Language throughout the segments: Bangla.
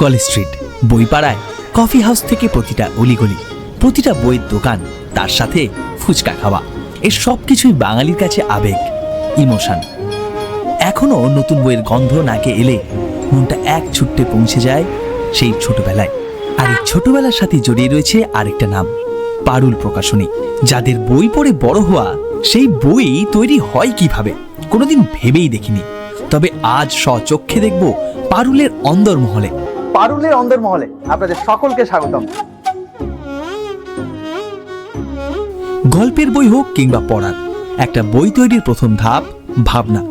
কলেজ স্ট্রিট বইপাড়ায় কফি হাউস থেকে প্রতিটা অলিগলি, প্রতিটা বইয়ের দোকান, তার সাথে ফুচকা খাওয়া, এর সব কিছুই বাঙালির কাছে আবেগ, ইমোশন। এখনো নতুন বইয়ের গন্ধ নাকে এলে মনটা এক ছুট্টে পৌঁছে যায় সেই ছোটবেলায়। আর এই ছোটবেলার সাথে জড়িয়ে রয়েছে আরেকটা নাম, পারুল প্রকাশনী। যাদের বই পড়ে বড় হওয়া, সেই বই তৈরি হয় কিভাবে কোনোদিন ভেবেই দেখিনি। তবে আজ স্বচক্ষে দেখব পারুলের অন্দরমহলে। পারুলের অন্দরমহলে আপনাদের সকলকে স্বাগতম। গল্পের বই হোক কিংবা পড়ার, একটা বই তৈরির প্রথম ধাপ ভাবনা।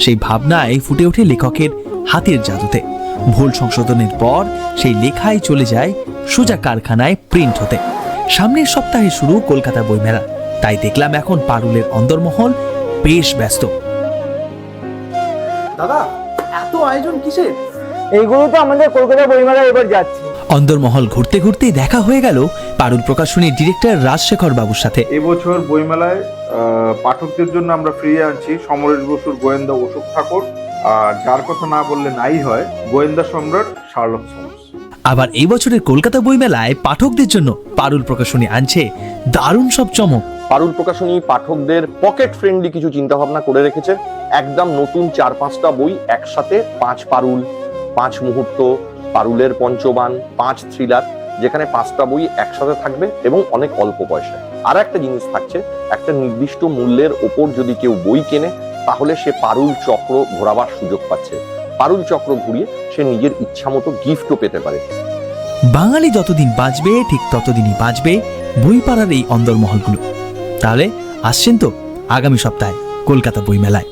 সেই ভাবনায় ফুটে ওঠে লেখকের হাতের জাদুতে। ভুল সংশোধনের পর সেই লেখাই চলে যায় সোজা কারখানায় প্রিন্ট হতে। সামনের সপ্তাহে শুরু কলকাতা বইমেলা, তাই দেখলাম এখন পারুলের অন্দরমহল বেশ ব্যস্ত। দাদা, এত আয়োজন কিসের? এইগুলো তো আমাদের কলকাতা বইমেলা এবার যাচ্ছে। অন্দরমহল ঘুরতে ঘুরতে দেখা হয়ে গেল পারুল প্রকাশনীর ডিরেক্টর রাজশেখর বাবুর সাথে। এবছর বইমেলায় পাঠকদের জন্য আমরা ফিরিয়ে আনছি সমরেশ বসুর গোয়েন্দা অশোক ঠাকুর, আর যার কথা না বললে নাই হয়, গোয়েন্দা সম্রাট শার্লক হোমস। আবার এই বছরের কলকাতা বইমেলায় পাঠকদের জন্য পারুল প্রকাশনী আনছে দারুণ সব চমক। পারুল প্রকাশনী পাঠকদের পকেট ফ্রেন্ডলি কিছু চিন্তা ভাবনা করে রেখেছে। একদম নতুন 4-5টা বই একসাথে, 5 পারুল, 5 মুহূর্ত, পারুলের পঞ্চবান, 5 থ্রিলার, যেখানে 5টা বই একসাথে থাকবে এবং অনেক অল্প পয়সায়। আর একটা জিনিস থাকছে, একটা নির্দিষ্ট মূল্যের ওপর যদি কেউ বই কেনে, তাহলে সে পারুল চক্র ঘোরাবার সুযোগ পাচ্ছে। পারুল চক্র ঘুরিয়ে সে নিজের ইচ্ছা মতো গিফটও পেতে পারে। বাঙালি যতদিন বাঁচবে ঠিক ততদিনই বাঁচবে বইপাড়ার এই অন্দরমহলগুলো। তাহলে আসছেন তো আগামী সপ্তাহে কলকাতা বইমেলায়।